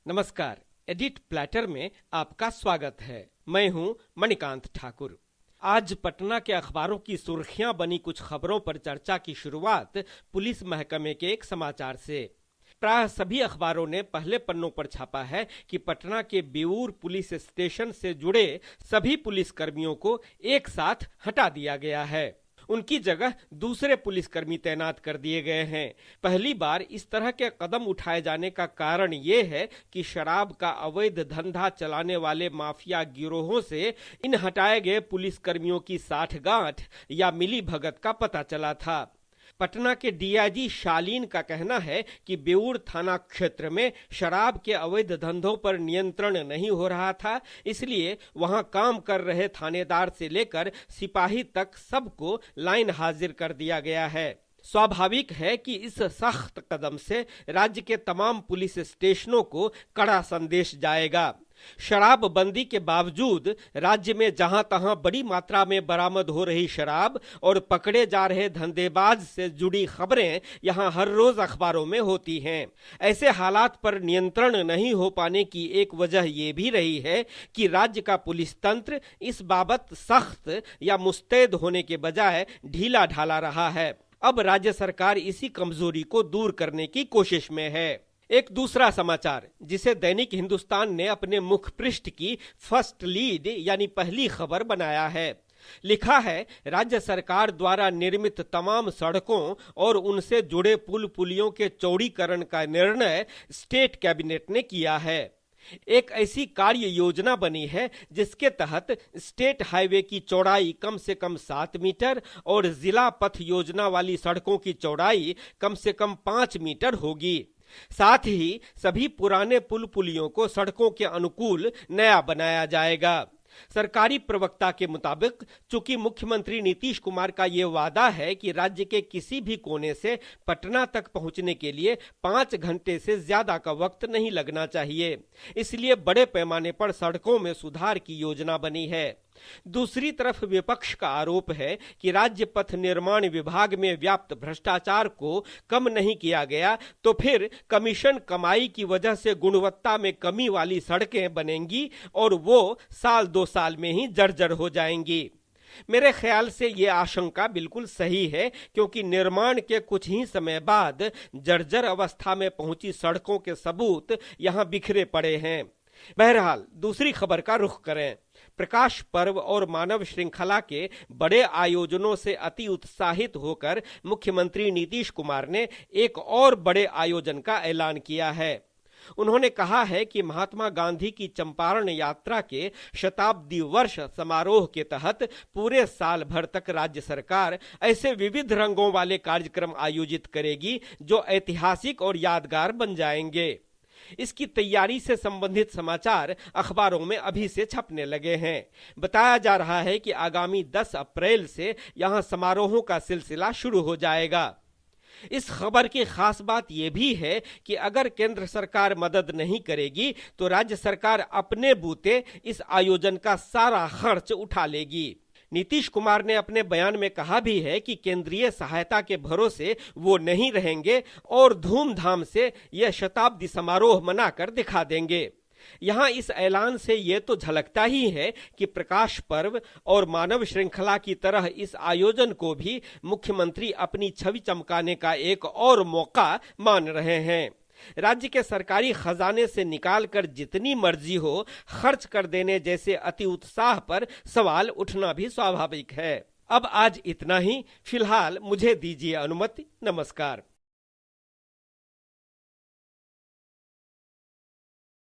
नमस्कार। Edit platter में आपका स्वागत है। मैं हूं मणिकांत ठाकुर। आज पटना के अखबारों की सुर्खियां बनी कुछ खबरों पर चर्चा की शुरुआत पुलिस महकमे के एक समाचार से। प्राय सभी अखबारों ने पहले पन्नों पर छापा है कि पटना के बेऊर पुलिस स्टेशन से जुड़े सभी पुलिसकर्मियों को एक साथ हटा दिया गया है। उनकी जगह दूसरे पुलिसकर्मी तैनात कर दिए गए हैं। पहली बार इस तरह के कदम उठाए जाने का कारण ये है कि शराब का अवैध धंधा चलाने वाले माफिया गिरोहों से इन हटाए गए पुलिसकर्मियों की साठगांठ या मिलीभगत का पता चला था। पटना के डीआईजी शालीन का कहना है कि बेऊर थाना क्षेत्र में शराब के अवैध धंधों पर नियंत्रण नहीं हो रहा था, इसलिए वहां काम कर रहे थानेदार से लेकर सिपाही तक सबको लाइन हाजिर कर दिया गया है। स्वाभाविक है कि इस सख्त कदम से राज्य के तमाम पुलिस स्टेशनों को कड़ा संदेश जाएगा। शराबबंदी के बावजूद राज्य में जहां तहां बड़ी मात्रा में बरामद हो रही शराब और पकड़े जा रहे धंधेबाज से जुड़ी खबरें यहां हर रोज अखबारों में होती हैं। ऐसे हालात पर नियंत्रण नहीं हो पाने की एक वजह यह भी रही है कि राज्य का पुलिस तंत्र इस बाबत सख्त या मुस्तैद होने के बजाय ढीला ढाला रहा है। अब राज्य सरकार इसी कमजोरी को दूर करने की कोशिश में है। एक दूसरा समाचार जिसे दैनिक हिंदुस्तान ने अपने मुख पृष्ठ की फर्स्ट लीड यानी पहली खबर बनाया है। लिखा है, राज्य सरकार द्वारा निर्मित तमाम सड़कों और उनसे जुड़े पुल पुलियों के चौड़ीकरण का निर्णय स्टेट कैबिनेट ने किया है। एक ऐसी कार्य योजना बनी है जिसके तहत स्टेट हाईवे की चौड़ाई कम से कम 7 मीटर और जिला पथ योजना वाली सड़कों की चौड़ाई कम से कम 5 मीटर होगी। साथ ही सभी पुराने पुल पुलियों को सड़कों के अनुकूल नया बनाया जाएगा। सरकारी प्रवक्ता के मुताबिक चूंकि मुख्यमंत्री नीतीश कुमार का ये वादा है कि राज्य के किसी भी कोने से पटना तक पहुंचने के लिए 5 घंटे से ज्यादा का वक्त नहीं लगना चाहिए, इसलिए बड़े पैमाने पर सड़कों में सुधार की योजना बनी है। दूसरी तरफ विपक्ष का आरोप है कि राज्य पथ निर्माण विभाग में व्याप्त भ्रष्टाचार को कम नहीं किया गया तो फिर कमीशन कमाई की वजह से गुणवत्ता में कमी वाली सड़कें बनेंगी और वो साल 2 साल में ही जर्जर हो जाएंगी। मेरे ख्याल से ये आशंका बिल्कुल सही है, क्योंकि निर्माण के कुछ ही समय बाद जर्जर अवस्था में पहुंची सड़कों के सबूत यहां बिखरे पड़े हैं। बहरहाल दूसरी खबर का रुख करें। प्रकाश पर्व और मानव श्रृंखला के बड़े आयोजनों से अति उत्साहित होकर मुख्यमंत्री नीतीश कुमार ने एक और बड़े आयोजन का ऐलान किया है। उन्होंने कहा है कि महात्मा गांधी की चंपारण यात्रा के शताब्दी वर्ष समारोह के तहत पूरे साल भर तक राज्य सरकार ऐसे विविध रंगों वाले कार्यक्रम आयोजित करेगी जो ऐतिहासिक और यादगार बन जाएंगे। इसकी तैयारी से संबंधित समाचार अखबारों में अभी से छपने लगे हैं। बताया जा रहा है कि आगामी 10 अप्रैल से यहां समारोहों का सिलसिला शुरू हो जाएगा। इस खबर की खास बात यह भी है कि अगर केंद्र सरकार मदद नहीं करेगी तो राज्य सरकार अपने बूते इस आयोजन का सारा खर्च उठा लेगी। नीतीश कुमार ने अपने बयान में कहा भी है कि केंद्रीय सहायता के भरोसे वो नहीं रहेंगे और धूमधाम से यह शताब्दी समारोह मनाकर दिखा देंगे। यहाँ इस ऐलान से ये तो झलकता ही है कि प्रकाश पर्व और मानव श्रृंखला की तरह इस आयोजन को भी मुख्यमंत्री अपनी छवि चमकाने का एक और मौका मान रहे हैं। राज्य के सरकारी खजाने से निकालकर जितनी मर्जी हो खर्च कर देने जैसे अति उत्साह पर सवाल उठना भी स्वाभाविक है। अब आज इतना ही। फिलहाल मुझे दीजिए अनुमति। नमस्कार।